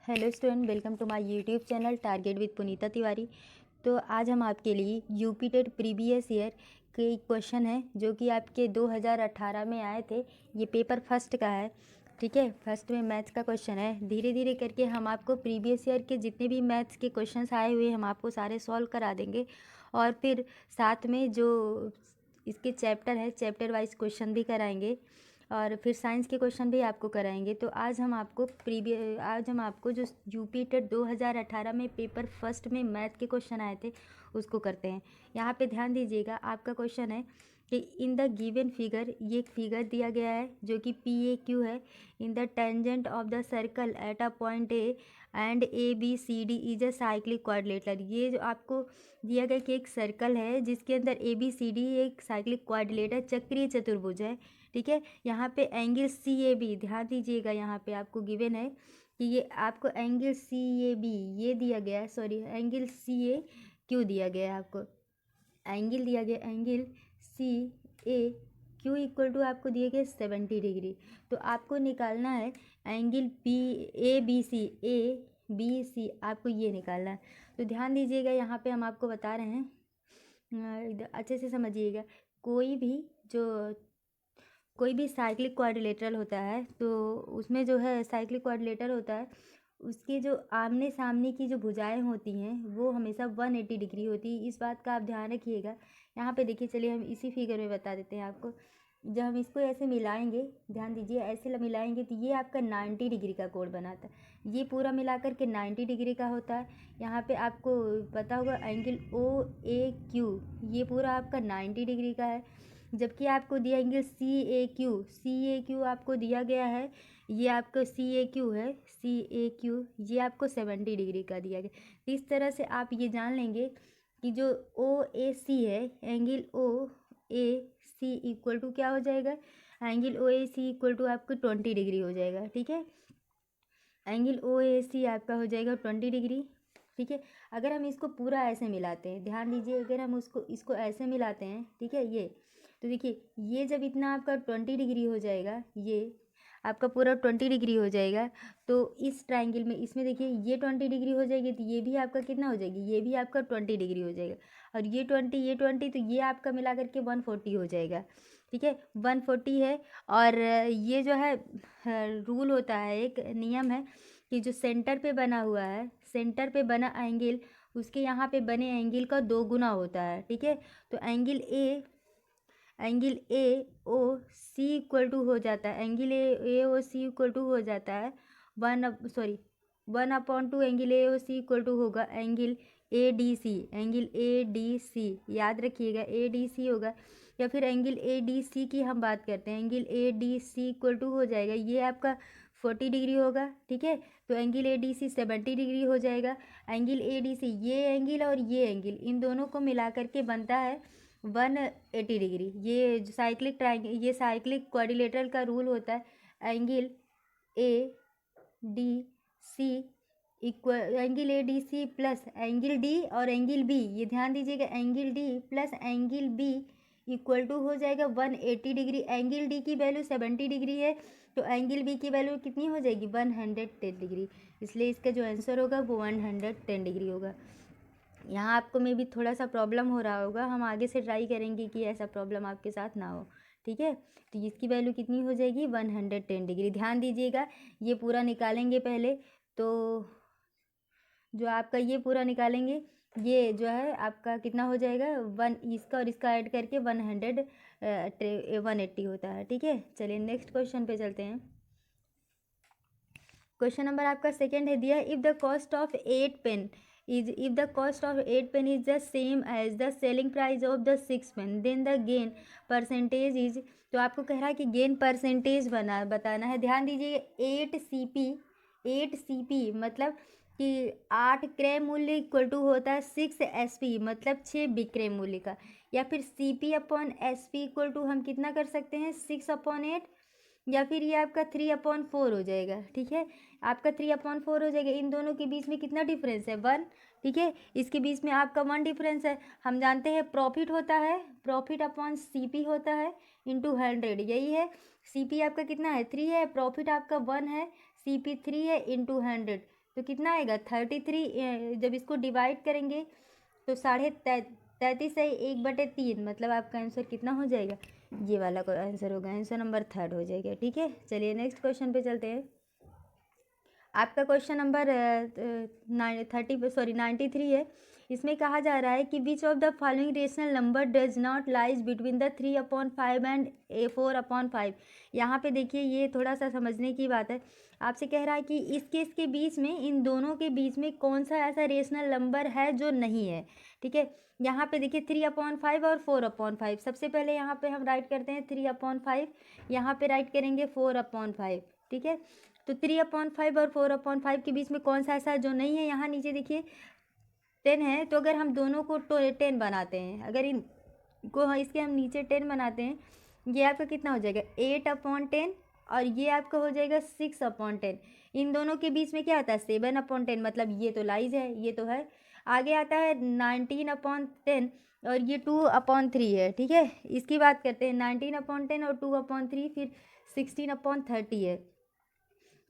Hello student, welcome to my YouTube channel target with Punita Tiwari. तो आज हम आपके लिए यूपी टेट प्रीवियस ईयर के क्वेश्चन हैं जो कि आपके 2018 में आए थे। ये पेपर फर्स्ट का है, ठीक है। फर्स्ट में मैथ्स का क्वेश्चन है। धीरे धीरे करके हम आपको प्रीवियस ईयर के जितने भी मैथ्स के क्वेश्चंस आए हुए हम आपको सारे सॉल्व करा देंगे, और फिर साथ में जो इसके चैप्टर है चैप्टर वाइज क्वेश्चन भी कराएंगे, और फिर साइंस के क्वेश्चन भी आपको कराएंगे। तो आज हम आपको जो यूपी टेट 2018 में पेपर फर्स्ट में मैथ के क्वेश्चन आए थे उसको करते हैं। यहाँ पे ध्यान दीजिएगा, आपका क्वेश्चन है कि इन द गिवन फिगर, ये एक फिगर दिया गया है जो कि PAQ है। In the tangent of the circle at a point A and ABCD is a cyclic quadrilateral. ये जो आपको दिया गया कि एक सर्कल है जिसके अंदर ABCD एक साइक्लिक क्वाड्रिलेटरल चक्रीय चतुर्भुज है, ठीक है। यहाँ पे एंगल CAB, ध्यान दीजिएगा, यहाँ पे आपको गिवन है कि ये आपको एंगल CAB ये दिया गया है, सॉरी एंगल CAQ दिया गया है। आपको एंगल दिया गया एंगल CAQ इक्वल टू आपको दिए गए 70 डिग्री। तो आपको निकालना है एंगल ABC आपको ये निकालना है। तो ध्यान दीजिएगा, यहाँ पे हम आपको बता रहे हैं, अच्छे से समझिएगा। कोई भी साइक्लिक क्वाड्रिलेटरल होता है तो उसमें जो है साइक्लिक क्वाड्रिलेटरल होता है, उसके जो आमने सामने की जो भुजाएं होती हैं वो हमेशा 180 डिग्री होती है। इस बात का आप ध्यान रखिएगा। यहाँ पे देखिए, चलिए हम इसी फिगर में बता देते हैं आपको। जब हम इसको ऐसे मिलाएंगे, ध्यान दीजिए, ऐसे मिलाएंगे तो ये आपका 90 डिग्री का कोण बनाता है। ये पूरा मिलाकर के 90 डिग्री का होता है। यहाँ पे आपको पता होगा एंगल OAQ ये पूरा आपका 90 डिग्री का है, जबकि आपको दिया एंगल CAQ आपको दिया गया है, ये आपका CAQ है, CAQ ये आपको 70 डिग्री का दिया गया। इस तरह से आप ये जान लेंगे कि जो OAC है, एंगल OAC इक्वल टू क्या हो जाएगा, एंगल OAC इक्वल टू आपको 20 डिग्री हो जाएगा, ठीक है। एंगल OAC आपका हो जाएगा 20 डिग्री, ठीक है। अगर हम इसको पूरा ऐसे मिलाते हैं, ध्यान दीजिए, अगर हम इसको ऐसे मिलाते हैं, ठीक है, ये तो देखिए, ये जब इतना आपका 20 डिग्री हो जाएगा, ये आपका पूरा 20 डिग्री हो जाएगा, तो इस ट्रायंगल में इसमें देखिए ये 20 डिग्री हो जाएगी, तो ये भी आपका कितना हो जाएगी, ये भी आपका 20 डिग्री हो जाएगा, और ये 20 तो ये आपका मिला करके 140 हो जाएगा, ठीक है। 140 है। और ये जो है रूल होता है, एक नियम है कि जो सेंटर पे बना हुआ है, सेंटर पे बना एंगल उसके यहाँ पे बने एंगल का 2 गुना होता है, ठीक है। तो एंगल AOC इक्वल टू हो जाता है, एंगल AOC इक्वल टू हो जाता है 1/2 एंगल AOC इक्वल टू होगा एंगल ADC, याद रखिएगा ADC होगा। या फिर एंगल ADC की हम बात करते हैं, एंगल ADC इक्वल टू हो जाएगा, ये आपका 40 डिग्री होगा, ठीक है। तो एंगल ADC 70 डिग्री हो जाएगा। एंगल ADC ये एंगल और ये एंगल इन दोनों को मिला करके बनता है 180 डिग्री। ये साइक्लिक क्वाड्रिलेटरल का रूल होता है, angle ADC plus angle D और एंगल B, ये ध्यान दीजिएगा, angle D plus angle B equal to हो जाएगा 180 डिग्री। एंगल D की वैल्यू 70 डिग्री है, तो एंगल B की वैल्यू कितनी हो जाएगी, 110 डिग्री। इसलिए इसका जो आंसर होगा वो 110 डिग्री होगा। यहाँ आपको में भी थोड़ा सा प्रॉब्लम हो रहा होगा, हम आगे से ट्राई करेंगे कि ऐसा प्रॉब्लम आपके साथ ना हो, ठीक है। तो इसकी वैल्यू कितनी हो जाएगी, 110 डिग्री। ध्यान दीजिएगा, ये पूरा निकालेंगे पहले, तो जो आपका ये पूरा निकालेंगे, ये जो है आपका कितना हो जाएगा, इसका और इसका ऐड करके 180 होता है, ठीक है। चलिए नेक्स्ट क्वेश्चन पे चलते हैं। क्वेश्चन नंबर आपका सेकंड है दिया, if the cost of 8 pen is the same as the selling price of the 6 pen, then the gain percentage is। तो आपको कह रहा है कि गेन परसेंटेज बताना है। ध्यान दीजिए, 8 CP मतलब कि 8 क्रय मूल्य इक्वल टू होता है 6 SP मतलब 6 विक्रय मूल्य का, या फिर CP/SP इक्वल टू हम कितना कर सकते हैं, 6/8, या फिर ये आपका 3/4 हो जाएगा, ठीक है। आपका 3/4 हो जाएगा। इन दोनों के बीच में कितना डिफरेंस है, 1, ठीक है। इसके बीच में आपका 1 डिफरेंस है। हम जानते हैं प्रॉफिट होता है, प्रॉफिट/CP होता है इंटू 100, यही है। CP आपका कितना है, 3 है, प्रॉफिट आपका 1 है, CP 3 है इंटू 100, तो कितना आएगा 33। जब इसको डिवाइड करेंगे तो 33 है 1/3, मतलब आपका आंसर कितना हो जाएगा, ये वाला को आंसर होगा, आंसर नंबर 3 हो जाएगा। ठीक है, चलिए नेक्स्ट क्वेश्चन पे चलते हैं। आपका क्वेश्चन नंबर 93 है। इसमें कहा जा रहा है कि which of the following rational number does not lies between the 3/5 and 4/5। यहाँ पे देखिए ये थोड़ा सा समझने की बात है। आपसे कह रहा है कि इस केस के बीच में, इन दोनों के बीच में कौन सा ऐसा रेशनल नंबर है जो नहीं है। ठीक है, यहाँ पे देखिए 3/5 और 4/5। सबसे पहले यहाँ पे हम राइट करते हैं 3/5, यहाँ पे राइट करेंगे 4/5। ठीक है, तो 3/5 और 4/5 के बीच में कौन सा ऐसा जो नहीं है। यहाँ नीचे देखिए 10 है, तो अगर हम दोनों को 10 बनाते हैं, अगर इनको इसके हम नीचे 10 बनाते हैं, ये आपका कितना हो जाएगा 8/10, और ये आपका हो जाएगा 6/10। इन दोनों के बीच में क्या आता है 7/10, मतलब ये तो लाइज है, ये तो है। आगे आता है 19/10, और ये 2/3 है। ठीक है, इसकी बात करते हैं 19/10 और 2/3, फिर 16/30 है।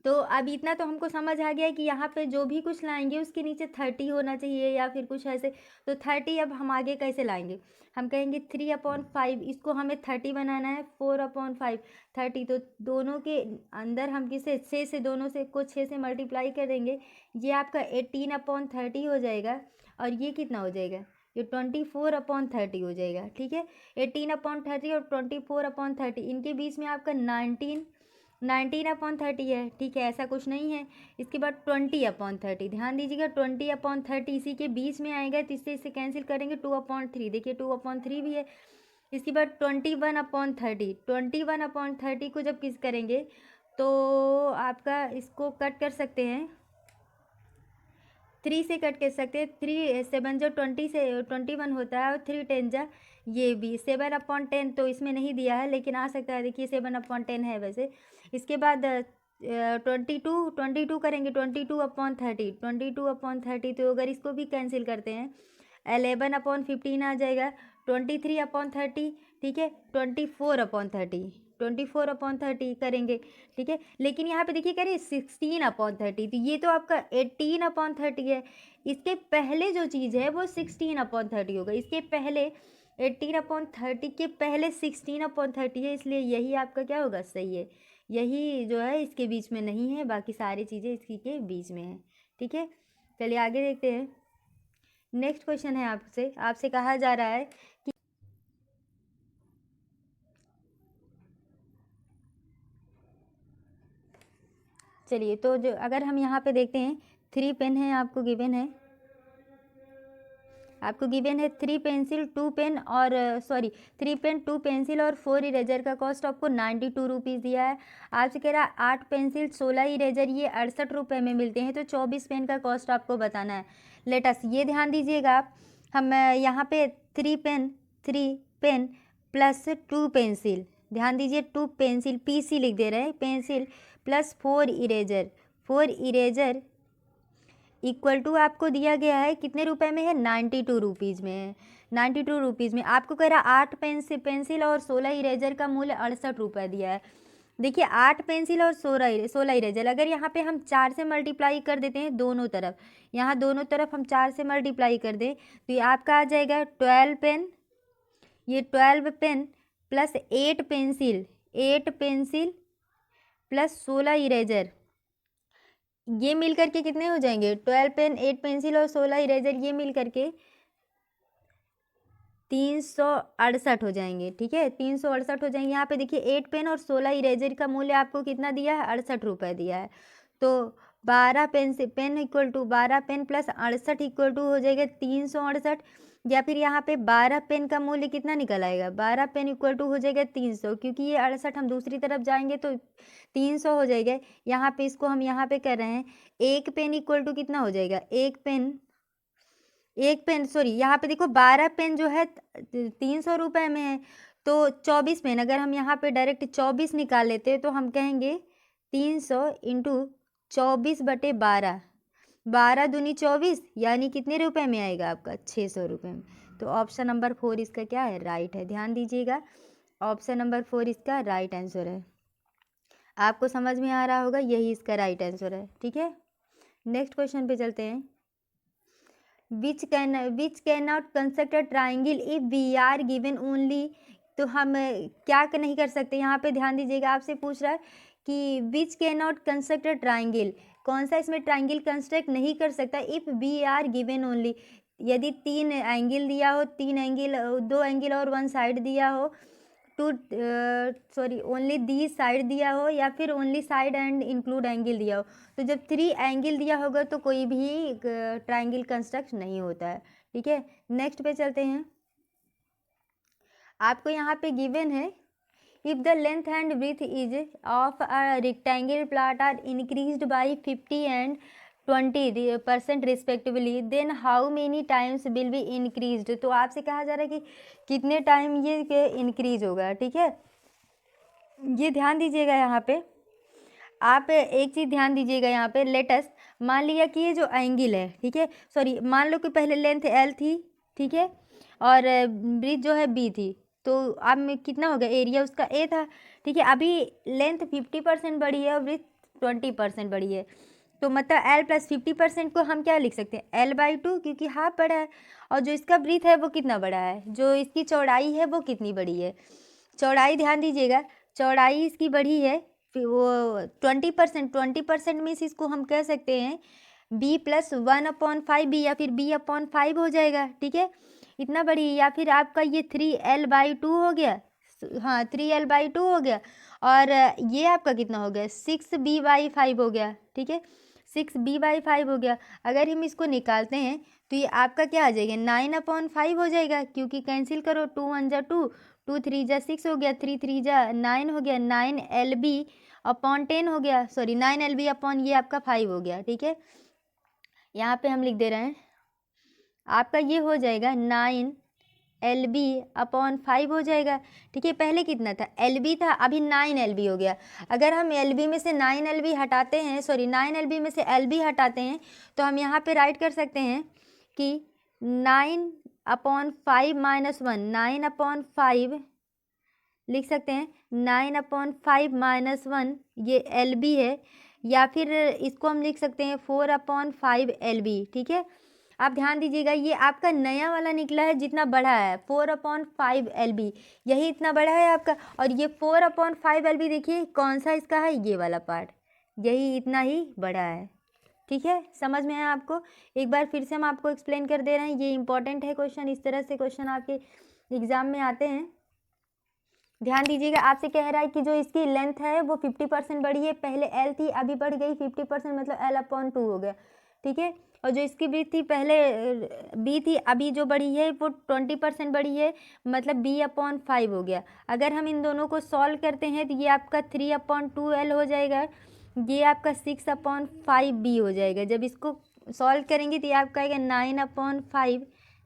तो अब इतना तो हमको समझ आ गया है कि यहाँ पे जो भी कुछ लाएंगे उसके नीचे 30 होना चाहिए या फिर कुछ ऐसे। तो 30 अब हम आगे कैसे लाएंगे, हम कहेंगे 3/5, इसको हमें 30 बनाना है, 4/5 30। तो दोनों के अंदर हम किसे 6 से, दोनों से को 6 से मल्टीप्लाई कर देंगे, ये आपका 18/30 हो जाएगा, और ये कितना हो जाएगा, ये 24/30 हो जाएगा। ठीक है, 18/30 और 24/30, इनके बीच में आपका 19/30 है। ठीक है, ऐसा कुछ नहीं है। इसके बाद 20/30, ध्यान दीजिएगा 20/30 इसी के बीच में आएगा, तो इससे इसे कैंसिल करेंगे 2/3, देखिए 2/3 भी है। इसके बाद 21/30 को जब किस करेंगे तो आपका इसको कट कर सकते हैं, 3 से कट कर सकते हैं। 3 7 जो 20 से 21 होता है, और 3 10 जा ये भी 7/10, तो इसमें नहीं दिया है लेकिन आ सकता है, देखिए 7/10 है वैसे। इसके बाद 22 करेंगे, 22/30, तो अगर इसको भी कैंसिल करते हैं 11/15 आ जाएगा, 23/30। ठीक है, 24/30 करेंगे। ठीक है, लेकिन यहाँ पे देखिए करें 16/30, तो ये तो आपका 18/30 है। इसके पहले जो चीज़ है वो 16/30 होगा, इसके पहले 18/30 के पहले 16/30 है, इसलिए यही आपका क्या होगा, सही है। यही जो है इसके बीच में नहीं है, बाकी सारी चीज़ें इसकी के बीच में है। ठीक है, चलिए आगे देखते हैं। नेक्स्ट क्वेश्चन है आपसे, आपसे कहा जा रहा है कि चलिए, तो जो अगर हम यहाँ पे देखते हैं 3 पेन है, आपको गिवन है, 3 पेंसिल 2 पेन और 3 पेन 2 पेंसिल और 4 इरेजर का कॉस्ट आपको 92 रुपीज़ दिया है। आपसे कह रहा है 8 पेंसिल 16 इरेजर ये 68 रुपये में मिलते हैं, तो 24 पेन का कॉस्ट आपको बताना है। लेटस ये ध्यान दीजिएगा आप, हम यहाँ पे 3 पेन प्लस 2 पेंसिल, ध्यान दीजिए 2 पेंसिल PC लिख दे रहे हैं, pencil plus 4 eraser equal to आपको दिया गया है कितने रुपए में है, 92 रुपीज़ में है। 92 रुपीज़ में आपको कह रहा 8 पेंसिल और 16 इरेजर का मूल्य 68 रुपये दिया है। देखिए 8 पेंसिल और 16 इरेजर, अगर यहाँ पे हम 4 से मल्टीप्लाई कर देते हैं दोनों तरफ, यहाँ दोनों तरफ हम 4 से मल्टीप्लाई कर दें, तो ये आपका आ जाएगा 12 पेन, ये 12 pen plus 8 pencil plus 16 eraser, ये मिल करके कितने हो जाएंगे, 12 पेन 8 पेंसिल और 16 इरेजर, ये मिल करके 368 हो जाएंगे। ठीक है, 368 हो जाएंगे। यहाँ पे देखिए 8 पेन और 16 इरेजर का मूल्य आपको कितना दिया है, 68 रुपये दिया है। तो 12 pen equal to 12 pen plus 68 equal to हो जाएगा 368, या फिर यहाँ पे 12 पेन का मूल्य कितना निकल आएगा, 12 पेन इक्वल टू हो जाएगा 300, क्योंकि ये 68 हम दूसरी तरफ जाएंगे तो 300 हो जाएगा। यहाँ पे इसको हम यहाँ पे कर रहे हैं, एक पेन इक्वल टू कितना हो जाएगा, एक पेन सॉरी, यहाँ पे देखो 12 पेन जो है 300 रुपये में है, तो 24 पेन अगर हम यहाँ पे डायरेक्ट 24 निकाल लेते हैं तो हम कहेंगे 300 इंटू 24/12, 12 दूनी 24, यानी कितने रुपए में आएगा आपका, 600 रुपये में। तो ऑप्शन नंबर 4 इसका क्या है, राइट है। ध्यान दीजिएगा, ऑप्शन नंबर 4 इसका राइट आंसर है। आपको समझ में आ रहा होगा, यही इसका राइट आंसर है। ठीक है, नेक्स्ट क्वेश्चन पे चलते हैं। Which can not construct a triangle if we are given only. तो हम क्या नहीं कर सकते, यहाँ पे ध्यान दीजिएगा, आपसे पूछ रहा है कि which can not construct a triangle, कौन सा इसमें ट्राइंगल कंस्ट्रक्ट नहीं कर सकता if we are given only, यदि 3 एंगल दिया हो, 3 एंगल, 2 एंगल और 1 साइड दिया हो, ओनली दी साइड दिया हो, या फिर only side and include angle दिया हो। तो जब 3 एंगल दिया होगा तो कोई भी ट्राइंगल कंस्ट्रक्ट नहीं होता है। ठीक है, नेक्स्ट पे चलते हैं। आपको यहाँ पे गिवन है, if the length and breadth is of a rectangle plot are increased by 50 and 20% respectively, then how many times will be increased. तो आपसे कहा जा रहा है कि कितने टाइम ये इंक्रीज होगा। ठीक है, ये ध्यान दीजिएगा यहाँ पे, आप एक चीज़ ध्यान दीजिएगा यहाँ पे। लेटेस्ट मान लिया कि ये जो एंगल है, ठीक है, सॉरी मान लो कि पहले लेंथ एल थी, ठीक है, और ब्रीथ जो है बी थी, तो अब में कितना हो गया, एरिया उसका ए था। ठीक है, अभी लेंथ 50% बढ़ी है और ब्रीथ 20% बढ़ी है, तो मतलब एल प्लस 50% को हम क्या लिख सकते हैं, L/2, क्योंकि हाफ बड़ा है, और जो इसका ब्रीथ है वो कितना बड़ा है, जो इसकी चौड़ाई है वो कितनी बड़ी है। चौड़ाई ध्यान दीजिएगा, चौड़ाई इसकी बढ़ी है, फिर वो 20% मीन्स इसको हम कह सकते हैं b + 1/5b, या फिर b/5 हो जाएगा। ठीक है, इतना बड़ी, या फिर आपका ये 3L/2 हो गया, हाँ 3L/2 हो गया, और ये आपका कितना हो गया, 6b/5 हो गया। ठीक है, 6b/5 हो गया। अगर हम इसको निकालते हैं तो ये आपका क्या आ जाएगा, 9/5 हो जाएगा, क्योंकि कैंसिल करो, 2 × 1 = 2, 2 × 3 = 6 हो गया, 3 × 3 = 9 हो गया, 9LB/10 हो गया, सॉरी 9LB/ ये आपका 5 हो गया। ठीक है, यहाँ पे हम लिख दे रहे हैं, आपका ये हो जाएगा 9LB/5 हो जाएगा। ठीक है, पहले कितना था, LB था, अभी 9LB हो गया। अगर हम LB में से 9LB हटाते हैं, सॉरी 9LB में से LB हटाते हैं, तो हम यहाँ पे राइट कर सकते हैं कि 9/5 - 1, 9/5 लिख सकते हैं, 9/5 - 1 ये LB है, या फिर इसको हम लिख सकते हैं 4/5 LB। ठीक है, आप ध्यान दीजिएगा, ये आपका नया वाला निकला है जितना बड़ा है, 4/5 LB, यही इतना बड़ा है आपका, और ये 4/5 LB देखिए कौन सा इसका है, ये वाला पार्ट, यही इतना ही बड़ा है। ठीक है, समझ में है आपको, एक बार फिर से हम आपको एक्सप्लेन कर दे रहे हैं, ये इंपॉर्टेंट है क्वेश्चन, इस तरह से क्वेश्चन आपके एग्जाम में आते हैं। ध्यान दीजिएगा, आपसे कह रहा है कि जो इसकी लेंथ है वो 50% बढ़ी है, पहले L थी अभी बढ़ गई 50%, मतलब L/2 हो गया। ठीक है, और जो इसकी ब्रीथ थी पहले B थी, अभी जो बढ़ी है वो 20% बढ़ी है, मतलब B/5 हो गया। अगर हम इन दोनों को सॉल्व करते हैं तो ये आपका 3/2L हो जाएगा, ये आपका 6/5B हो जाएगा। जब इसको सॉल्व करेंगे तो ये आपका आएगा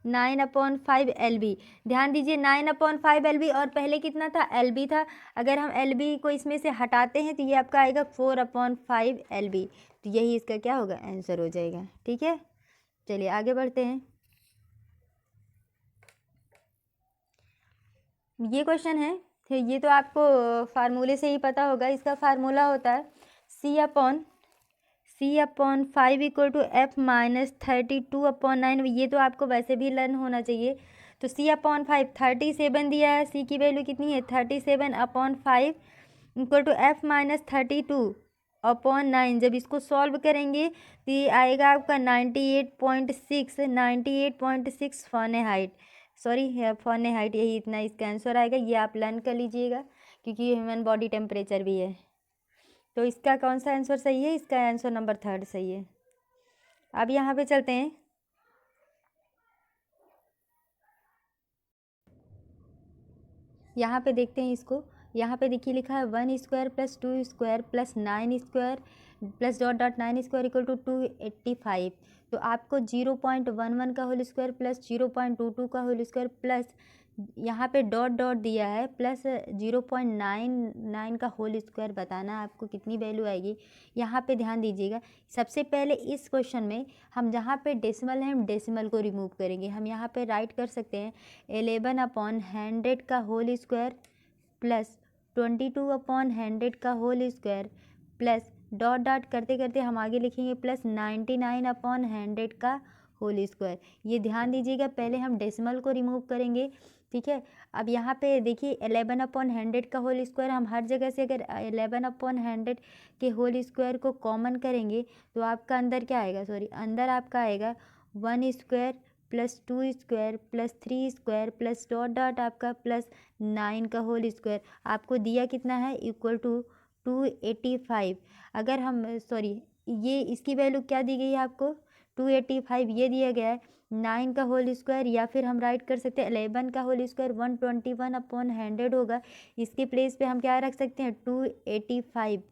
9/5 LB। ध्यान दीजिए 9/5 LB, और पहले कितना था, LB था। अगर हम LB को इसमें से हटाते हैं तो ये आपका आएगा 4/5 LB, तो यही इसका क्या होगा, आंसर हो जाएगा। ठीक है, चलिए आगे बढ़ते हैं। ये क्वेश्चन है, ये तो आपको फार्मूले से ही पता होगा, इसका फार्मूला होता है C/5 = F - 32/9, ये तो आपको वैसे भी लर्न होना चाहिए। तो C/5 37 दिया है, C की वैल्यू कितनी है, 37/5 = F - 32/9। जब इसको सॉल्व करेंगे तो ये आएगा आपका 98.6 फ़ारेनहाइट, सॉरी फ़ारेनहाइट, यही इतना इसका आंसर आएगा। ये आप लर्न कर लीजिएगा, क्योंकि ह्यूमन बॉडी टेम्परेचर भी है। तो इसका कौन सा आंसर सही है, इसका आंसर नंबर 3 सही है। अब यहाँ पे चलते हैं, यहाँ पे देखते हैं इसको। यहाँ पे देखिए लिखा है 1² + 2² + 9² प्लस .9² = 285। तो आपको 0.11 का होल स्क्वायर प्लस 0.22 का होल स्क्वायर प्लस यहाँ पे डॉट डॉट दिया है प्लस 0.99 का होल स्क्वायर बताना है आपको, कितनी वैल्यू आएगी। यहाँ पे ध्यान दीजिएगा, सबसे पहले इस क्वेश्चन में हम जहाँ पे डेसिमल है हम डेसिमल को रिमूव करेंगे। हम यहाँ पे राइट कर सकते हैं 11/100 का होल स्क्वायर प्लस 22/100 का whole square plus dot dot करते करते हम आगे लिखेंगे प्लस 99/100 का होल स्क्वायर। ये ध्यान दीजिएगा, पहले हम डेसिमल को रिमूव करेंगे, ठीक है। अब यहाँ पे देखिए 11/100 का होल स्क्वायर, हम हर जगह से अगर 11/100 के होल स्क्वायर को कॉमन करेंगे तो आपका अंदर क्या आएगा, सॉरी अंदर आपका आएगा 1 square plus 2 square plus 3 square plus dot dot आपका प्लस 9 का होल स्क्वायर। आपको दिया कितना है, इक्वल टू 285। अगर हम सॉरी ये इसकी वैल्यू क्या दी गई है आपको, 285 ये दिया गया है। 9 का होल स्क्वायर या फिर हम राइट कर सकते हैं 11 का होल स्क्वायर 121/100 होगा। इसके प्लेस पे हम क्या रख सकते हैं 285,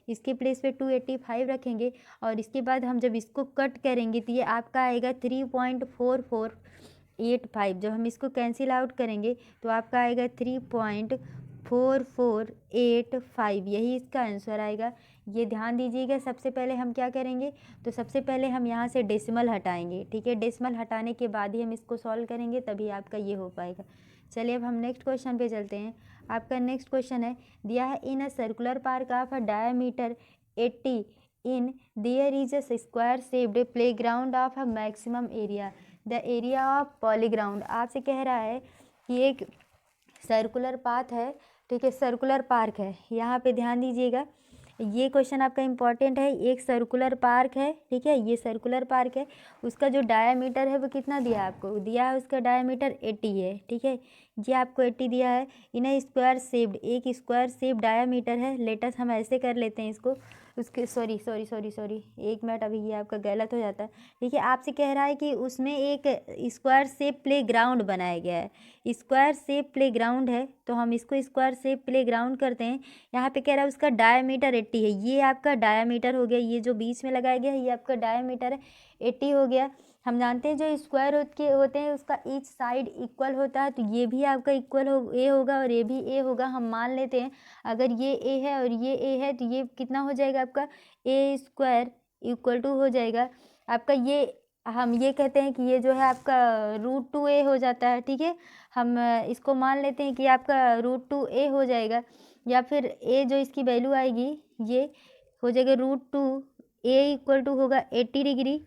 इसके प्लेस पे 285 रखेंगे। और इसके बाद हम जब इसको कट करेंगे तो ये आपका आएगा 3.4485। जब हम इसको कैंसिल आउट करेंगे तो आपका आएगा 3.4485, यही इसका आंसर आएगा। ये ध्यान दीजिएगा। सबसे पहले हम क्या करेंगे, तो सबसे पहले हम यहाँ से डेसिमल हटाएंगे, ठीक है। डेसिमल हटाने के बाद ही हम इसको सॉल्व करेंगे, तभी आपका ये हो पाएगा। चलिए अब हम नेक्स्ट क्वेश्चन पे चलते हैं। आपका नेक्स्ट क्वेश्चन है, दिया है in a circular park of a diameter 80 in there is a square shaped playground of a maximum area, the area of playground. आपसे कह रहा है कि एक सर्कुलर पाथ है, ठीक है, सर्कुलर पार्क है। यहाँ पे ध्यान दीजिएगा, ये क्वेश्चन आपका इम्पॉर्टेंट है। एक सर्कुलर पार्क है, ठीक है, ये सर्कुलर पार्क है। उसका जो डायामीटर है वो कितना दिया है आपको, दिया है उसका डायामीटर 80 है, ठीक है। ये आपको 80 दिया है। इन स्क्वायर शेप्ड, एक स्क्वायर शेप डायामीटर है। लेटस हम ऐसे कर लेते हैं इसको, उसके सॉरी सॉरी सॉरी सॉरी एक मिनट, अभी ये आपका गलत हो जाता है। देखिए आपसे कह रहा है कि उसमें एक स्क्वायर शेप प्ले ग्राउंड बनाया गया है। स्क्वायर शेप प्ले ग्राउंड है तो हम इसको स्क्वायर शेप प्ले ग्राउंड करते हैं। यहाँ पे कह रहा है उसका डायामीटर 80 है। ये आपका डायामीटर हो गया, ये जो बीच में लगाया गया है ये आपका डायामीटर है, 80 हो गया। हम जानते हैं जो स्क्वायर होते हैं उसका ईच साइड इक्वल होता है, तो ये भी आपका इक्वल हो ए होगा और ये भी ए होगा। हम मान लेते हैं अगर ये ए है और ये ए है तो ये कितना हो जाएगा आपका ए स्क्वायर इक्वल टू हो जाएगा आपका ये, हम ये कहते हैं कि ये जो है आपका √2a हो जाता है, ठीक है। हम इसको मान लेते हैं कि आपका √2a हो जाएगा, या फिर a जो इसकी वैल्यू आएगी ये हो जाएगा √2a इक्वल टू होगा 80 डिग्री,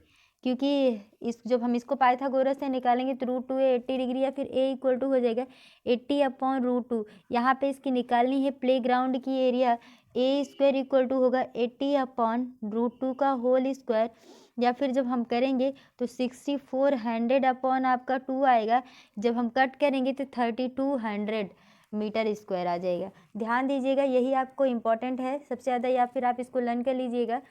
क्योंकि इस जब हम इसको पाइथागोरस से निकालेंगे तो √2a 80 डिग्री, या फिर a इक्वल टू हो जाएगा 80/√2। यहाँ पे इसकी निकालनी है प्ले ग्राउंड की area, a square equal to होगा 80/√2 का होल स्क्वायर, या फिर जब हम करेंगे तो 6400 अपॉन आपका 2 आएगा। जब हम कट करेंगे तो 3200 मीटर स्क्वायर आ जाएगा। ध्यान दीजिएगा, यही आपको इम्पोर्टेंट है सबसे ज़्यादा, या फिर आप इसको लर्न कर लीजिएगा।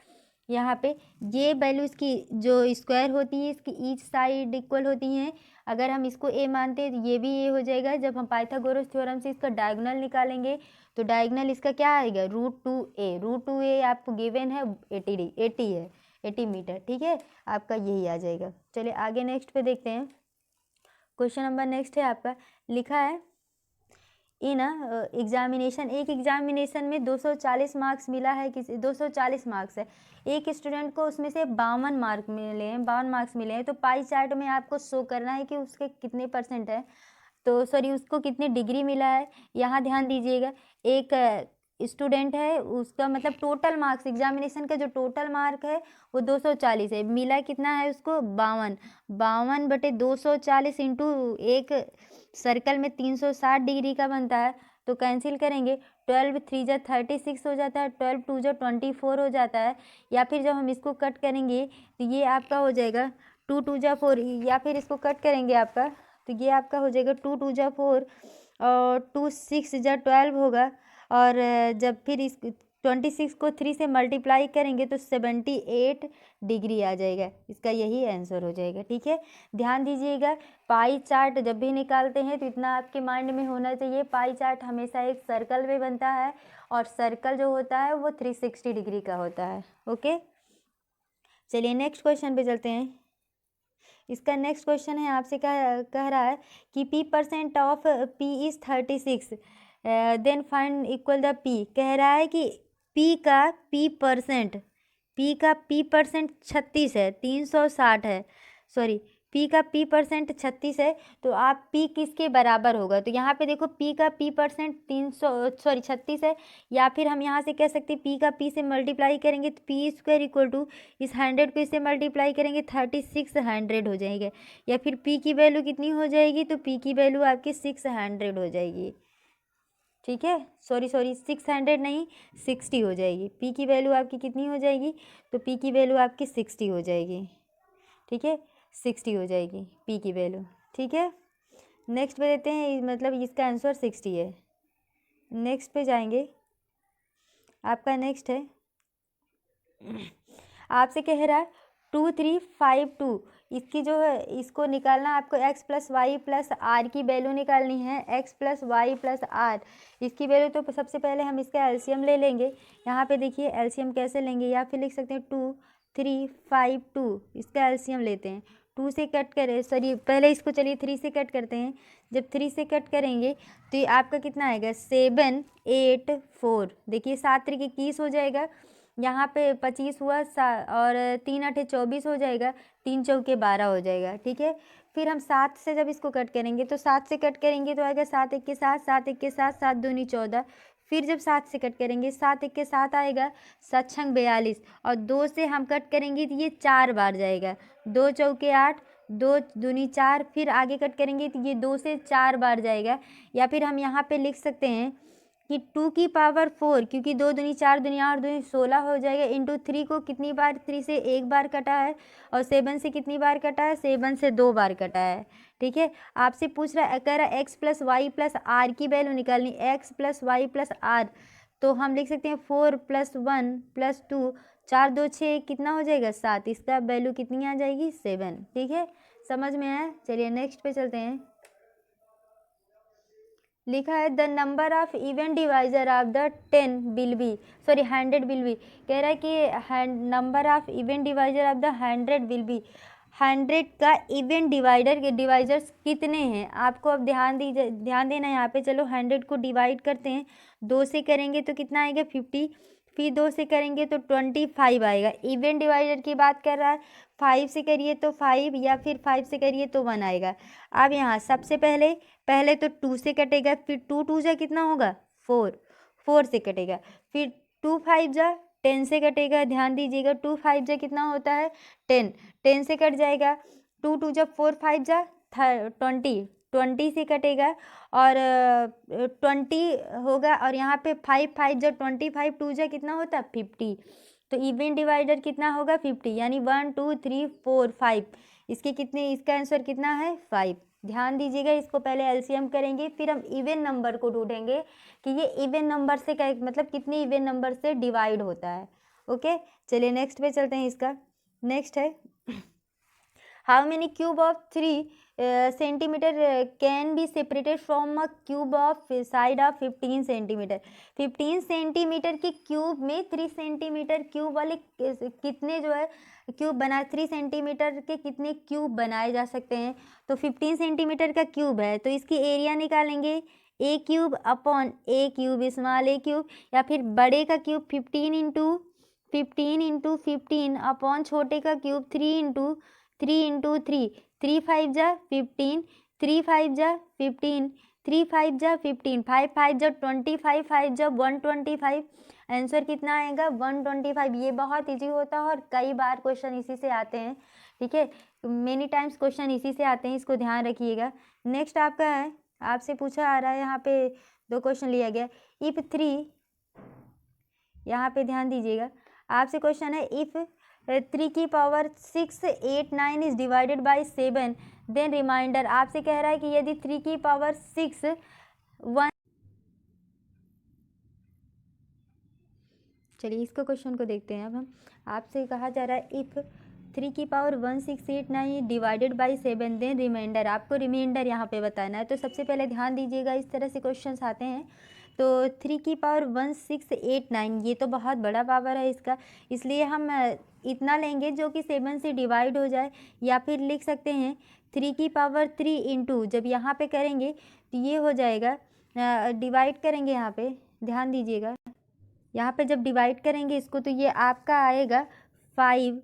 यहाँ पे ये वैल्यू इसकी जो स्क्वायर होती है इसकी ईच साइड इक्वल होती हैं। अगर हम इसको ए मानते हैं तो ये भी ए हो जाएगा। जब हम पाइथागोरस थ्योरम से इसका डायगोनल निकालेंगे तो डायगोनल इसका क्या आएगा √2a आपको गिवन है 80 है, 80 मीटर, ठीक है, आपका यही आ जाएगा। चलिए आगे नेक्स्ट पे देखते हैं। क्वेश्चन नंबर नेक्स्ट है आपका, लिखा है इन एग्जामिनेशन, एक एग्जामिनेशन में 240 मार्क्स मिला है, किसी 240 मार्क्स है, एक स्टूडेंट को उसमें से 52 मार्क्स मिले हैं। तो पाई चार्ट में आपको शो करना है कि उसके कितने परसेंट है, तो सॉरी उसको कितनी डिग्री मिला है। यहाँ ध्यान दीजिएगा, एक स्टूडेंट है, उसका मतलब टोटल मार्क्स एग्जामिनेशन का जो टोटल मार्क है वो 240 है, मिला कितना है उसको 52/240 इंटू एक सर्कल में 360 डिग्री का बनता है, तो कैंसिल करेंगे 12 3 जा 36 हो जाता है, 12 2 जा 24 हो जाता है, या फिर जब हम इसको कट करेंगे तो ये आपका हो जाएगा 2 2 जा 4, या फिर इसको कट करेंगे आपका तो ये आपका हो जाएगा 2 2 जा 4 और 2 6 जा 12 होगा। और जब फिर इस 26 को 3 से मल्टीप्लाई करेंगे तो 78 डिग्री आ जाएगा, इसका यही आंसर हो जाएगा, ठीक है। ध्यान दीजिएगा, पाई चार्ट जब भी निकालते हैं तो इतना आपके माइंड में होना चाहिए, पाई चार्ट हमेशा एक सर्कल में बनता है और सर्कल जो होता है वो 360 डिग्री का होता है, ओके। चलिए नेक्स्ट क्वेश्चन पे चलते हैं। इसका नेक्स्ट क्वेश्चन है, आपसे कह रहा है कि p% of p is 36, then find equal the p। कह रहा है कि p का p परसेंट 36 है, 360 है, सॉरी p का p परसेंट 36 है, तो आप p किसके बराबर होगा, तो यहाँ पे देखो p का p परसेंट 36 है, या फिर हम यहाँ से कह सकते हैं p का p से मल्टीप्लाई करेंगे तो p स्क्वायर इक्वल टू इस 100 को इससे मल्टीप्लाई करेंगे 3600 हो जाएगा, या फिर p की वैल्यू कितनी हो जाएगी, तो p की वैल्यू आपकी 600 हो जाएगी। ठीक है, सॉरी 600 नहीं 60 हो जाएगी। p की वैल्यू आपकी कितनी हो जाएगी, तो p की वैल्यू आपकी 60 हो जाएगी। ठीक है, 60 हो जाएगी p की वैल्यू। ठीक है, नेक्स्ट पे देते हैं, मतलब इसका आंसर 60 है। नेक्स्ट पे जाएंगे, आपका नेक्स्ट है, आपसे कह रहा है 2352, इसकी जो है इसको निकालना आपको x plus y plus r की वैल्यू निकालनी है, x plus y plus r इसकी वैल्यू। तो सबसे पहले हम इसका एलसीएम ले लेंगे। यहाँ पे देखिए एलसीएम कैसे लेंगे, या फिर लिख सकते हैं 2352, इसका एलसीएम लेते हैं। 2 से कट करें, सॉरी पहले इसको चलिए 3 से कट करते हैं। जब 3 से कट करेंगे तो ये आपका कितना आएगा 784, देखिए 7 3 21 हो जाएगा, यहाँ पे 25 हुआ और 3 8 24 हो जाएगा, 3 चौके 12 हो जाएगा। ठीक है, फिर हम 7 से जब इसको कट करेंगे तो 7 से कट करेंगे तो आएगा 7 1 के 7, 7 1 के 7, 7 दूनी 14। फिर जब 7 से कट करेंगे 7 1 के 7 आएगा, 7 छंग 42, और 2 से हम कट करेंगे तो ये 4 बार जाएगा, 2 चौके 8, 2 दूनी 4। फिर आगे कट करेंगे तो ये 2 से 4 बार जाएगा, या फिर हम यहाँ पे लिख सकते हैं कि 2 की पावर 4, क्योंकि 2 दूनी 4 दूनी 8 दूनी 16 हो जाएगा, इंटू 3 को कितनी बार, 3 से 1 बार कटा है, और 7 से कितनी बार कटा है, 7 से 2 बार कटा है। ठीक है, आपसे पूछ रहा है, कह रहा है x plus y plus r की वैल्यू निकालनी, x plus y plus r, तो हम लिख सकते हैं 4 + 1 + 2, 4 2 6 कितना हो जाएगा 7, इसका वैल्यू कितनी आ जाएगी 7। ठीक है, समझ में आया। चलिए नेक्स्ट पे चलते हैं। लिखा है the number of even divisor of the 10 will be, sorry 100 will be, कह रहा है कि number of even divisor of the 100 will be, 100 का इवन डिवाइडर के डिवाइजर्स कितने हैं। आपको अब ध्यान देना है यहाँ पे। चलो 100 को डिवाइड करते हैं, 2 से करेंगे तो कितना आएगा 50, फिर 2 से करेंगे तो 25 आएगा। इवन डिवाइडर की बात कर रहा है, 5 से करिए तो 5, या फिर 5 से करिए तो 1 आएगा। अब यहाँ सबसे पहले तो 2 से कटेगा, फिर 2 2 जा कितना होगा 4, 4 से कटेगा, फिर 2 5 जा 10 से कटेगा, ध्यान दीजिएगा 2 5 जा कितना होता है 10, 10 से कट जाएगा, 2 2 जा 4 5 जा 20, 20 से कटेगा, और 20 होगा, और यहाँ पे 5 5 जा 25, 2 जा कितना होता है 50, तो इवन डिवाइडर कितना होगा 50, यानी 1 2 3 4 5, इसके कितने, इसका आंसर कितना है 5। ध्यान दीजिएगा, इसको पहले एलसीएम करेंगे, फिर हम इवन नंबर को ढूंढेंगे कि ये इवन नंबर से मतलब कितने इवन नंबर से डिवाइड होता है। ओके, चलिए नेक्स्ट पे चलते हैं। इसका नेक्स्ट है how many cube of 3 centimetre can be separated from a cube of side of 15 centimetre. 15 centimetre के क्यूब में 3 सेंटीमीटर क्यूब वाले कितने जो है क्यूब बनाए, 3 सेंटीमीटर के कितने क्यूब बनाए जा सकते हैं। तो 15 सेंटीमीटर का क्यूब है तो इसकी एरिया निकालेंगे, ए क्यूब अपॉन ए क्यूब स्मॉल ए क्यूब, या फिर बड़े का क्यूब 15 इंटू 15 अपॉन छोटे का क्यूब 3 इंटू 3, 3 5 जा 15, 3 5 जा 15, 3 5 जा 15, 5 5 जा 25, 5 जा 125, आंसर कितना आएगा 125। ये बहुत इजी होता है और कई बार क्वेश्चन इसी से आते हैं। ठीक है, मेनी टाइम्स क्वेश्चन इसी से आते हैं, इसको ध्यान रखिएगा। नेक्स्ट आपका है, आपसे पूछा आ रहा है, यहाँ पे 2 क्वेश्चन लिया गया। इफ 3, यहाँ पे ध्यान दीजिएगा, आपसे क्वेश्चन है इफ 3 की power 6 8 9 is divided by 7 then remainder. आपसे कह रहा है कि यदि 3 की पावर 6 1, चलिए इसको क्वेश्चन को देखते हैं। अब हम आपसे कहा जा रहा है इफ 3 की power 1 6 8 9 divided by 7 then remainder. आपको रिमाइंडर यहाँ पे बताना है। तो सबसे पहले ध्यान दीजिएगा, इस तरह से क्वेश्चंस आते हैं। तो 3 की पावर 1 6 8 9 ये तो बहुत बड़ा पावर है इसका, इसलिए हम इतना लेंगे जो कि 7 से डिवाइड हो जाए, या फिर लिख सकते हैं 3 की पावर 3 इंटू, जब यहाँ पे करेंगे तो ये हो जाएगा, डिवाइड करेंगे यहाँ पे, ध्यान दीजिएगा यहाँ पे जब डिवाइड करेंगे इसको तो ये आपका आएगा 5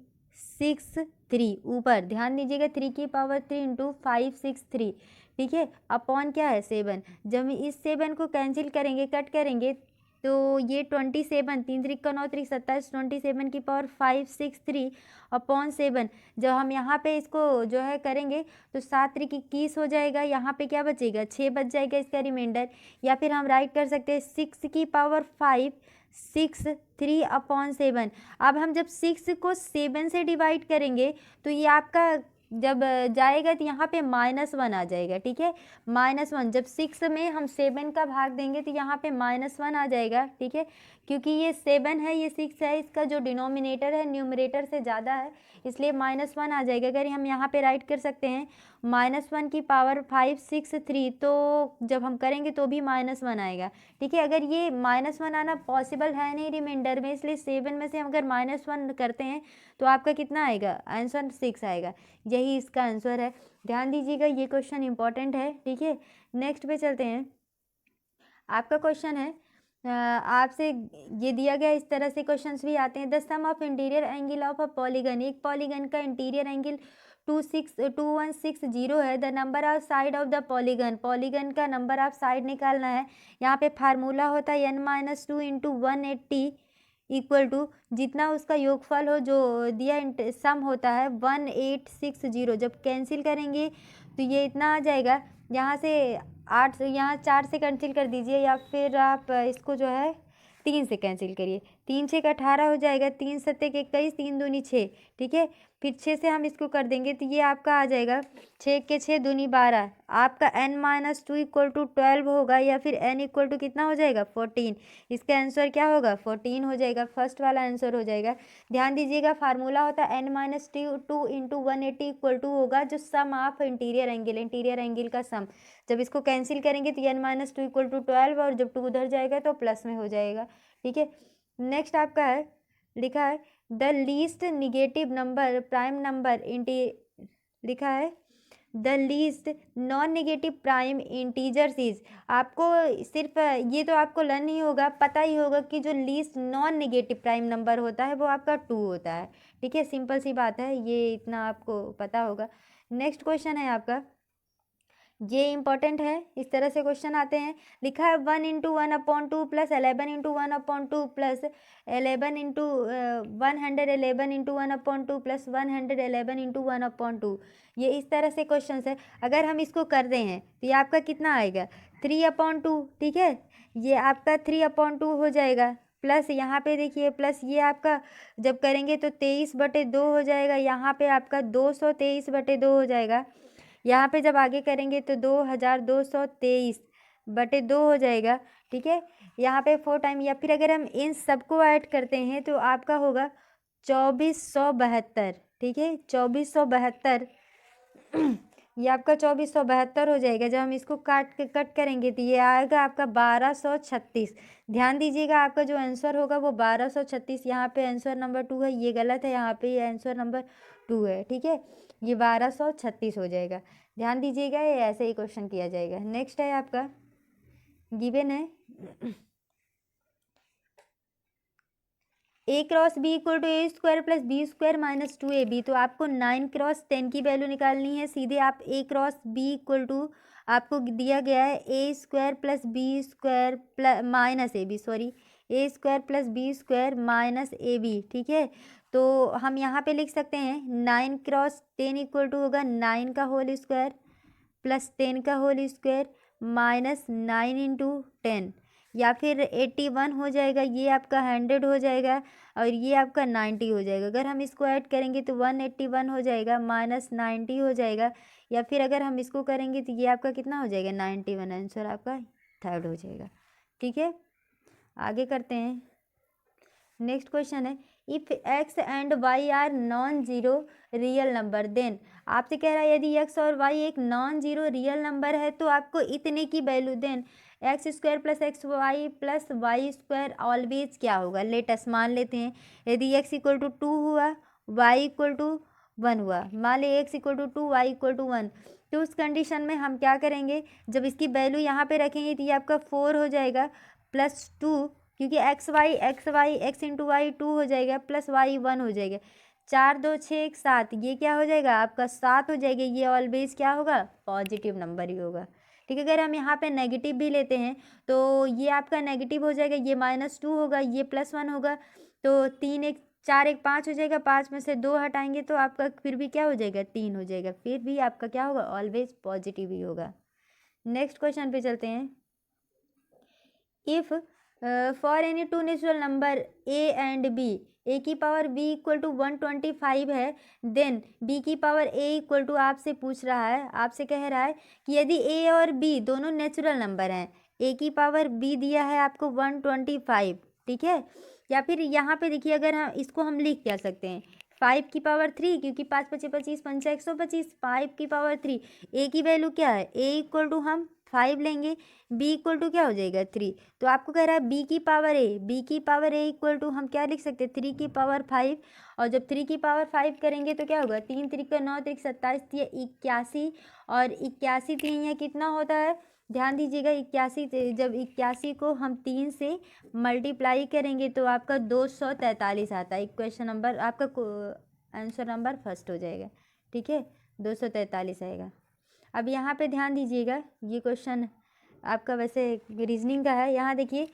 6 3 ऊपर ध्यान दीजिएगा 3 की पावर 3 इंटू 563, ठीक है, अपॉन क्या है 7। जब इस 7 को कैंसिल करेंगे, कट करेंगे, तो ये 27, 3 3 का 9 3 27, 27 की पावर 563 अपॉन 7। जब हम यहाँ पे इसको जो है करेंगे तो 7 3 की 21 हो जाएगा, यहाँ पे क्या बचेगा 6 बच जाएगा इसका रिमाइंडर। या फिर हम राइट कर सकते हैं 6 की पावर 5 6 3 अपॉन 7। अब हम जब 6 को 7 से डिवाइड करेंगे तो ये आपका जब जाएगा तो यहाँ पे -1 आ जाएगा, ठीक है, -1। जब 6 में हम 7 का भाग देंगे तो यहाँ पे -1 आ जाएगा, ठीक है, क्योंकि ये 7 है, ये 6 है, इसका जो डिनोमिनेटर है न्यूमरेटर से ज़्यादा है, इसलिए -1 आ जाएगा। अगर हम यहाँ पे राइट कर सकते हैं -1 की पावर 563, तो जब हम करेंगे तो भी -1 आएगा, ठीक है। अगर ये -1 आना पॉसिबल है नहीं रिमाइंडर में, इसलिए 7 में से हम अगर -1 करते हैं तो आपका कितना आएगा आंसर 6 आएगा। यही इसका आंसर है, ध्यान दीजिएगा, ये क्वेश्चन इंपॉर्टेंट है, ठीक है। नेक्स्ट पे चलते हैं। आपका क्वेश्चन है आपसे ये दिया गया, इस तरह से क्वेश्चंस भी आते हैं। The sum of interior angle of a polygon, एक पॉलीगन का इंटीरियर एंगल 2160 है। The number of side of the polygon, polygon का नंबर ऑफ साइड निकालना है। यहाँ पे फार्मूला होता है n-2 इंटू 180 इक्वल टू जितना उसका योगफल हो, जो दिया सम होता है 1860। जब कैंसिल करेंगे तो ये इतना आ जाएगा, यहाँ से 8 यहाँ 4 से कैंसिल कर दीजिए, या फिर आप इसको जो है 3 से कैंसिल करिए। 3 6 18 हो जाएगा, 3 7 21, 3 दूनी 6, ठीक है। फिर 6 से हम इसको कर देंगे तो ये आपका आ जाएगा 6 के 6 दूनी 12। आपका n-2 इक्वल टू 12 होगा, या फिर n इक्वल टू कितना हो जाएगा 14। इसका आंसर क्या होगा 14 हो जाएगा, फर्स्ट वाला आंसर हो जाएगा। ध्यान दीजिएगा फार्मूला होता है n-2 इंटू 180 इक्वल टू होगा जो sum of interior angle, interior angle का सम। जब इसको कैंसिल करेंगे तो n-2 इक्वल टू 12, और जब 2 उधर जाएगा तो प्लस में हो जाएगा, ठीक है। नेक्स्ट आपका है, लिखा है the least negative number prime number लिखा है the least non negative prime integers is. आपको सिर्फ ये तो आपको लर्न ही होगा, पता ही होगा कि जो least non negative prime number होता है वो आपका 2 होता है, ठीक है, सिंपल सी बात है, ये इतना आपको पता होगा। नेक्स्ट क्वेश्चन है आपका, ये इंपॉर्टेंट है, इस तरह से क्वेश्चन आते हैं। लिखा है 1 into 1/2 plus 11 into 1/2 plus 11 into 111 into 1/2 plus 111 into 1/2। ये इस तरह से क्वेश्चन है। अगर हम इसको कर दें हैं तो ये आपका कितना आएगा 3/2, ठीक है, ये आपका 3/2 हो जाएगा। प्लस यहाँ पे देखिए, प्लस ये आपका जब करेंगे तो 23/2 हो जाएगा, यहाँ पे आपका 223/2 हो जाएगा। यहाँ पे जब आगे करेंगे तो 2223/2 हो जाएगा, ठीक है। यहाँ पे 4 टाइम, या फिर अगर हम इन सबको ऐड करते हैं तो आपका होगा 2472, ठीक है, 2472 ये आपका 2472 हो जाएगा। जब हम इसको कट करेंगे तो ये आएगा आपका 1236। ध्यान दीजिएगा आपका जो आंसर होगा वो 1236, यहाँ पे आंसर नंबर 2 है, ये गलत है, यहाँ पे आंसर नंबर 2 है, ठीक है, ये 1236 हो जाएगा। ध्यान दीजिएगा, ये ऐसे ही क्वेश्चन किया जाएगा। नेक्स्ट है आपका, गिवन है a cross B equal to a square plus B square minus 2ab। तो आपको 9 क्रॉस 10 की वैल्यू निकालनी है। सीधे आप a cross B equal to आपको दिया गया है A square plus B square plus minus A B, sorry, A square plus B square minus A B, ठीक है। तो हम यहाँ पे लिख सकते हैं 9 क्रॉस 10 इक्वल टू होगा 9 का होल स्क्वायर प्लस 10 का होल स्क्वायर माइनस 9 इंटू 10, या फिर 81 हो जाएगा, ये आपका 100 हो जाएगा, और ये आपका 90 हो जाएगा। अगर हम इसको ऐड करेंगे तो 181 हो जाएगा माइनस 90 हो जाएगा, या फिर अगर हम इसको करेंगे तो ये आपका कितना हो जाएगा 91, आंसर आपका 3rd हो जाएगा, ठीक है। आगे करते हैं। नेक्स्ट क्वेश्चन है if x and y are non zero real number then. आपसे कह रहा है यदि x और y एक नॉन जीरो रियल नंबर है तो आपको इतने की value then x square plus x y plus y square always क्या होगा। लेटेस्ट मान लेते हैं यदि x इक्वल टू 2 हुआ, y इक्वल टू 1 हुआ, मान ले x equal to 2 y equal to 1, तो उस कंडीशन में हम क्या करेंगे, जब इसकी वैल्यू यहाँ पे रखेंगे तो ये आपका 4 हो जाएगा प्लस 2, क्योंकि एक्स इंटू वाई 2 हो जाएगा प्लस वाई 1 हो जाएगा। 4 2 6 1 7, ये क्या हो जाएगा आपका 7 हो जाएगा। ये ऑलवेज क्या होगा पॉजिटिव नंबर ही होगा। ठीक है, अगर हम यहाँ पे नेगेटिव भी लेते हैं तो ये आपका नेगेटिव हो जाएगा, ये -2 होगा, ये +1 होगा, तो 3 1 4 1 5 हो जाएगा। 5 में से 2 हटाएंगे तो आपका फिर भी क्या हो जाएगा 3 हो जाएगा, फिर भी आपका क्या होगा ऑलवेज पॉजिटिव ही होगा। नेक्स्ट क्वेश्चन पे चलते हैं। If for any two natural number a and b, a की पावर b इक्वल टू 125 है, देन b की पावर a इक्वल टू, आपसे पूछ रहा है, आपसे कह रहा है कि यदि a और b दोनों नेचुरल नंबर हैं, a की पावर b दिया है आपको 125, ठीक है। या फिर यहाँ पे देखिए, अगर हम इसको हम लिख क्या सकते हैं 5 की पावर 3, क्योंकि 5 5 25 पंचा 125, 5 की पावर 3, a की वैल्यू क्या है a इक्वल टू हम 5 लेंगे, b इक्वल टू क्या हो जाएगा 3। तो आपको कह रहा है b की पावर a इक्वल टू हम क्या लिख सकते हैं 3 की पावर 5, और जब 3 की पावर 5 करेंगे तो क्या होगा 3 3 का 9 3 27, ये 81, और 81 3 ये कितना होता है, ध्यान दीजिएगा 81, जब 81 को हम 3 से मल्टीप्लाई करेंगे तो आपका 243 आता है। क्वेश्चन नंबर आपका आंसर नंबर फर्स्ट हो जाएगा, ठीक है, 243 आएगा। अब यहाँ पे ध्यान दीजिएगा, ये क्वेश्चन आपका वैसे रीजनिंग का है। यहाँ देखिए,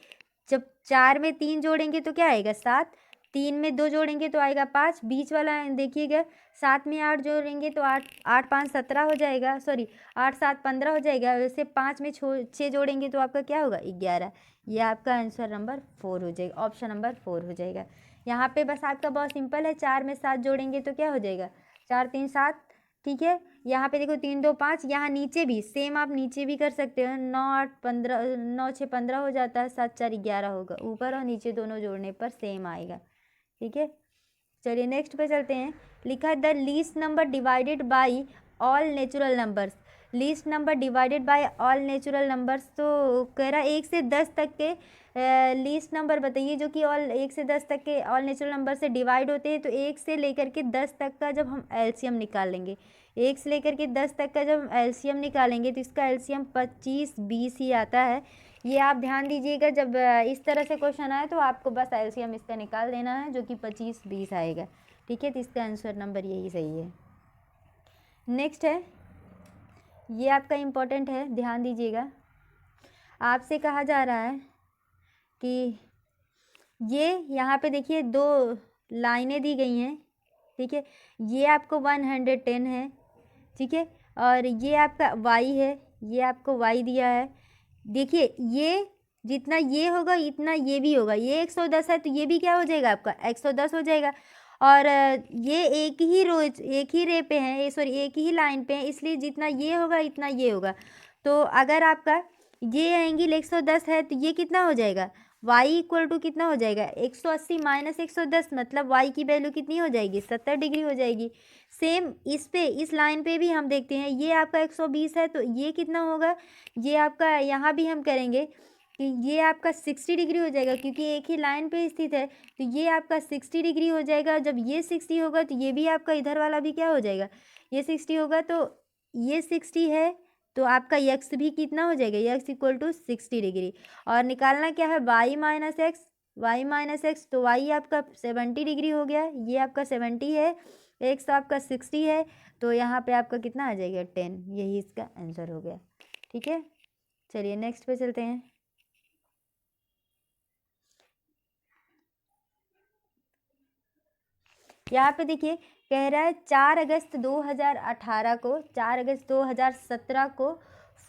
जब 4 में 3 जोड़ेंगे तो क्या आएगा 7, 3 में 2 जोड़ेंगे तो आएगा 5, बीच वाला देखिएगा 7 में 8 जोड़ेंगे तो 8 8 5 17 हो जाएगा, सॉरी 8 7 15 हो जाएगा। वैसे 5 में 6 जोड़ेंगे तो आपका क्या होगा 11। ये आपका आंसर नंबर 4 हो जाएगा, ऑप्शन नंबर 4 हो जाएगा। यहाँ पे बस आपका बहुत सिंपल है, 4 में 7 जोड़ेंगे तो क्या हो जाएगा 4 3 7, ठीक है। यहाँ पे देखो 3 2 5, यहाँ नीचे भी सेम आप नीचे भी कर सकते हो, 9 8 15, 9 6 15 हो जाता है, 7 4 11 होगा, ऊपर और नीचे दोनों जोड़ने पर सेम आएगा, ठीक है। चलिए नेक्स्ट पे चलते हैं। लिखा है the least number divided by all natural numbers, least number divided by all natural numbers. तो कह रहा है 1 से 10 तक के लीस्ट नंबर बताइए जो कि ऑल 1 से 10 तक के ऑल नेचुरल नंबर से डिवाइड होते हैं। तो 1 से लेकर के 10 तक का जब हम एलसीएम निकालेंगे, 1 से लेकर के 10 तक का जब हम एलसीएम निकालेंगे तो इसका एलसीएम 25 20 ही आता है। ये आप ध्यान दीजिएगा, जब इस तरह से क्वेश्चन आए तो आपको बस एलसीएम इसका निकाल देना है, जो कि 25 20 आएगा, ठीक है। तो इसका आंसर नंबर यही सही है। नेक्स्ट है, ये आपका इम्पोर्टेंट है, ध्यान दीजिएगा। आपसे कहा जा रहा है कि ये यहाँ पे देखिए 2 लाइनें दी गई हैं, ठीक है। ये आपको 110 है, ठीक है, और ये आपका y है, ये आपको y दिया है। देखिए ये जितना ये होगा इतना ये भी होगा, ये 110 है तो ये भी क्या हो जाएगा आपका 110 हो जाएगा। और ये एक ही रे पे हैं, सॉरी एक ही लाइन पे हैं, इसलिए जितना ये होगा इतना ये होगा। तो अगर आपका ये एंगल 110 है तो ये कितना हो जाएगा y इक्वल टू कितना हो जाएगा 180 माइनस 110, मतलब y की वैल्यू कितनी हो जाएगी 70 डिग्री हो जाएगी। सेम इस पे इस लाइन पे भी हम देखते हैं, ये आपका 120 है तो ये कितना होगा, ये आपका यहाँ भी हम करेंगे कि ये आपका 60 डिग्री हो जाएगा, क्योंकि एक ही लाइन पे स्थित है। तो ये आपका 60 डिग्री हो जाएगा। जब ये 60 होगा तो ये भी आपका इधर वाला भी क्या हो जाएगा, ये 60 होगा। तो ये 60 है तो आपका यक्स भी कितना हो जाएगा, यक्स इक्वल टू 60 डिग्री। और निकालना क्या है y माइनस एक्स, तो y आपका 70 डिग्री हो गया, ये आपका 70 है, एक्स आपका 60 है, तो यहाँ पे आपका कितना आ जाएगा 10, यही इसका आंसर हो गया, ठीक है। चलिए नेक्स्ट पे चलते हैं। यहाँ पे देखिए कह रहा है 4 अगस्त 2018 को, 4 अगस्त 2017 को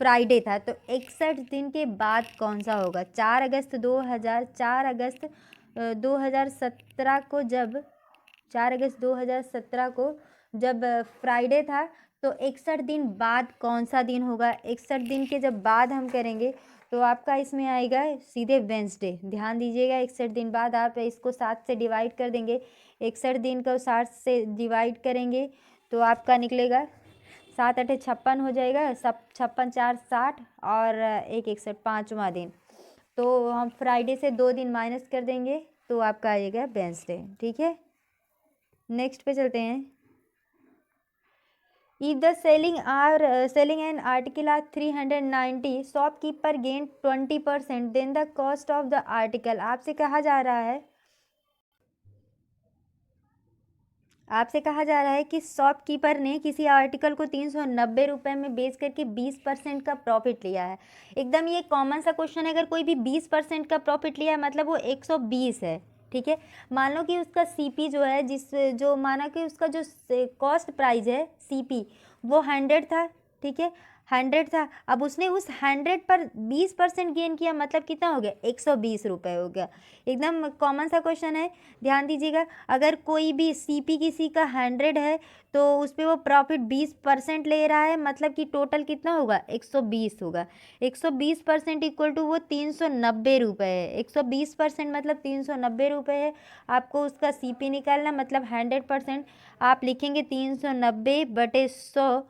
फ्राइडे था, तो 61 दिन के बाद कौन सा होगा। 4 अगस्त 2017 को, जब 4 अगस्त 2017 को जब फ्राइडे था तो 61 दिन बाद कौन सा दिन होगा। 61 दिन के जब बाद हम करेंगे तो आपका इसमें आएगा सीधे वेंसडे। ध्यान दीजिएगा, 61 दिन बाद आप इसको 7 से डिवाइड कर देंगे, 61 दिन को 60 से डिवाइड करेंगे तो आपका निकलेगा 7 8 56 हो जाएगा, सब 56 4 60 और 1 61 5वां दिन। तो हम फ्राइडे से 2 दिन माइनस कर देंगे तो आपका आएगा वेंसडे, ठीक है। नेक्स्ट पे चलते हैं। If the selling an article at 390, shopkeeper gained 20%, then the cost of the article। आपसे कहा जा रहा है, आपसे कहा जा रहा है कि शॉपकीपर ने किसी आर्टिकल को 390 रुपये में बेच करके 20% का प्रॉफिट लिया है। एकदम ये कॉमन सा क्वेश्चन है, अगर कोई भी 20% का प्रॉफिट लिया है मतलब वो 120 है। ठीक है, मान लो कि उसका सीपी जो है, जो माना कि उसका जो कॉस्ट प्राइस है सीपी वो 100 था। ठीक है, 100 था। अब उसने उस 100 पर 20% गेन किया, मतलब कितना हो गया, 120 रुपये हो गया। एकदम कॉमन सा क्वेश्चन है, ध्यान दीजिएगा। अगर कोई भी सीपी किसी का 100 है तो उस पर वो प्रॉफिट 20% ले रहा है, मतलब कि टोटल कितना होगा, 120 होगा। 120% इक्वल टू वो 390 रुपये है। 120% मतलब 390 रुपये है। आपको उसका सीपी निकालना, मतलब 100% आप लिखेंगे 390/100,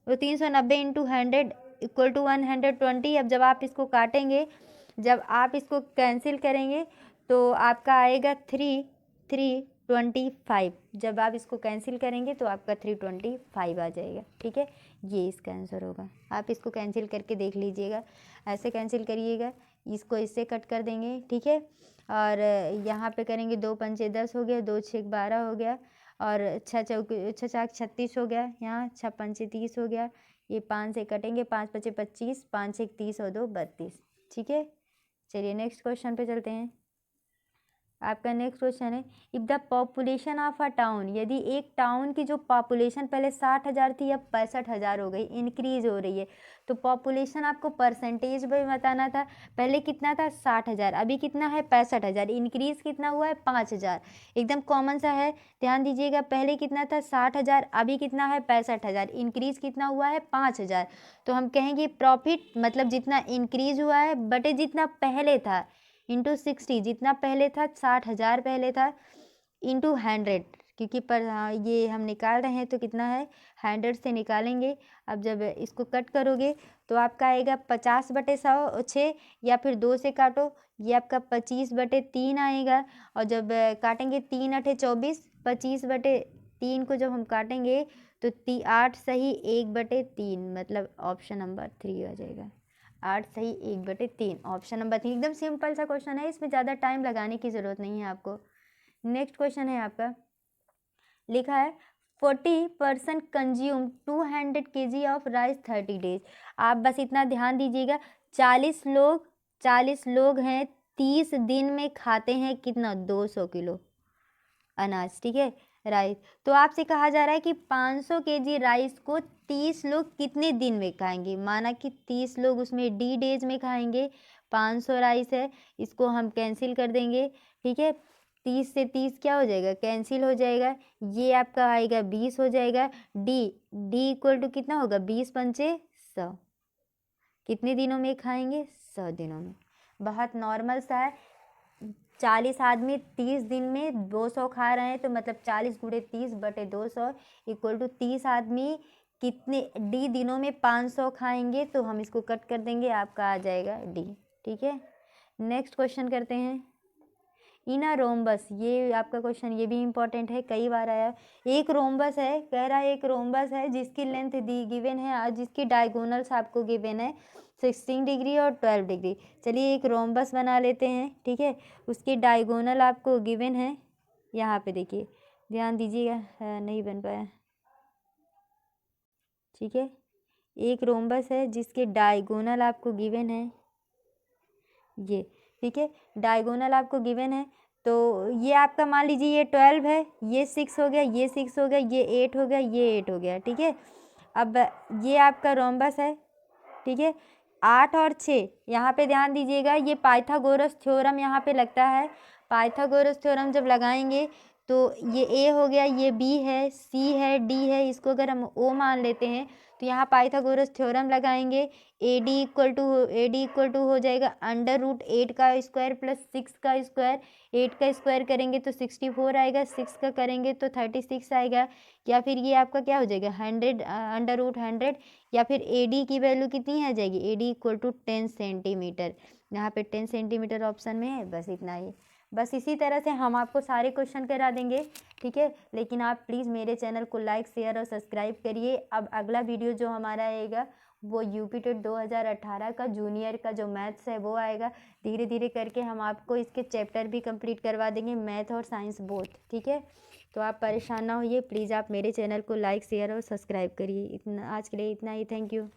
तो 390 इंटू 100 इक्वल टू 120। अब जब आप इसको काटेंगे, जब आप इसको कैंसिल करेंगे तो आपका आएगा 325। जब आप इसको कैंसिल करेंगे तो आपका 325 आ जाएगा। ठीक है, ये इसका आंसर होगा। आप इसको कैंसिल करके देख लीजिएगा, ऐसे कैंसिल करिएगा, इसको इससे कट कर देंगे। ठीक है, और यहाँ पे करेंगे 2 पंचे 10 हो गया, 2 6 12 हो गया, और 6 चाक 36 हो गया, यहाँ 6 पंचे 30 हो गया। ये 5 से कटेंगे, 5 पचे 25, 5 1 30 और 2 32। ठीक है, चलिए नेक्स्ट क्वेश्चन पे चलते हैं। आपका नेक्स्ट क्वेश्चन है, if the population of a town, यदि एक टाउन की जो पॉपुलेशन पहले 60,000 थी अब 65,000 हो गई, इंक्रीज हो रही है, तो पॉपुलेशन आपको परसेंटेज में बताना था। पहले कितना था, 60,000, अभी कितना है, 65,000, इंक्रीज कितना हुआ है, 5,000। एकदम कॉमन सा है, ध्यान दीजिएगा। पहले कितना था, 60,000, अभी कितना है, 65,000, इंक्रीज कितना हुआ है, 5,000। तो हम कहेंगे प्रॉफिट मतलब जितना इंक्रीज हुआ है बटे जितना पहले था इंटू 60, जितना पहले था 60,000 पहले था, इंटू 100, क्योंकि पर ये हम निकाल रहे हैं तो कितना है, 100 से निकालेंगे। अब जब इसको कट करोगे तो आपका आएगा 50/100 या फिर 2 से काटो, ये आपका 25/3 आएगा। और जब काटेंगे 3 8 24, 25/3 को जब हम काटेंगे तो 8 सही 1/3, मतलब ऑप्शन नंबर 3 आ जाएगा। 8 सही 1/3, ऑप्शन नंबर 3। एकदम सिंपल सा क्वेश्चन है, इसमें ज़्यादा टाइम लगाने की ज़रूरत नहीं है आपको। नेक्स्ट क्वेश्चन है आपका, लिखा है 40% consume 200 kg of rice 30 days. आप बस इतना ध्यान दीजिएगा, 40 लोग हैं, 30 दिन में खाते हैं कितना, 200 किलो अनाज। ठीक है, राइस। तो आपसे कहा जा रहा है कि 500 kg राइस को 30 लोग कितने दिन में खाएंगे। माना कि 30 लोग उसमें डी डेज में खाएंगे, 500 राइस है, इसको हम कैंसिल कर देंगे। ठीक है, 30 से 30 क्या हो जाएगा, कैंसिल हो जाएगा, ये आपका आएगा 20 हो जाएगा। डी इक्वल टू कितना होगा, 20 पंचे 100। कितने दिनों में खाएंगे, 100 दिनों में। बहुत नॉर्मल सा है, 40 आदमी 30 दिन में 200 खा रहे हैं, तो मतलब 40 × 30/200 इक्वल टू 30 आदमी कितने डी दिनों में 500 खाएंगे। तो हम इसको कट कर देंगे, आपका आ जाएगा डी। ठीक है, नेक्स्ट क्वेश्चन करते हैं। इन अ रोम्बस, ये आपका क्वेश्चन ये भी इंपॉर्टेंट है, कई बार आया। एक रोम्बस है, कह रहा है एक रोम्बस है जिसकी लेंथ दी गिवन है और जिसकी डायगोनल्स आपको गिवन है 16 डिग्री और 12 डिग्री। चलिए एक रोम्बस बना लेते हैं। ठीक है, उसकी डायगोनल आपको गिवन है, यहाँ पे देखिए, ध्यान दीजिएगा, नहीं बन पाया। ठीक है, एक रोम्बस है जिसके डायगोनल आपको गिवन है ये। ठीक है, डायगोनल आपको गिवन है, तो ये आपका मान लीजिए ये 12 है, ये 6 हो गया, ये 6 हो गया, ये 8 हो गया, ये 8 हो गया। ठीक है, अब ये आपका रोम्बस है। ठीक है, 8 और 6, यहाँ पे ध्यान दीजिएगा, ये पाइथागोरस थ्योरम यहाँ पे लगता है। पाइथागोरस थ्योरम जब लगाएंगे तो ये ए हो गया, ये बी है, सी है, डी है, इसको अगर हम ओ मान लेते हैं तो यहाँ पाइथागोरस थ्योरम लगाएंगे। ए डी इक्वल टू हो जाएगा √8 का स्क्वायर प्लस 6 का स्क्वायर। 8 का स्क्वायर करेंगे तो 64 आएगा, 6 का करेंगे तो 36 आएगा, या फिर ये आपका क्या हो जाएगा 100 √100, या फिर ए डी की वैल्यू कितनी आ जाएगी, A D equal to 10 centimetre. यहाँ पे 10 सेंटीमीटर ऑप्शन में है, बस इतना ही। बस इसी तरह से हम आपको सारे क्वेश्चन करा देंगे। ठीक है, लेकिन आप प्लीज़ मेरे चैनल को लाइक शेयर और सब्सक्राइब करिए। अब अगला वीडियो जो हमारा आएगा वो यूपी टेट 2018 का जूनियर का जो मैथ्स है वो आएगा। धीरे धीरे करके हम आपको इसके चैप्टर भी कंप्लीट करवा देंगे, मैथ और साइंस बोथ, ठीक है। तो आप परेशान ना होइए, प्लीज़ आप मेरे चैनल को लाइक शेयर और सब्सक्राइब करिए। इतना आज के लिए इतना ही, थैंक यू।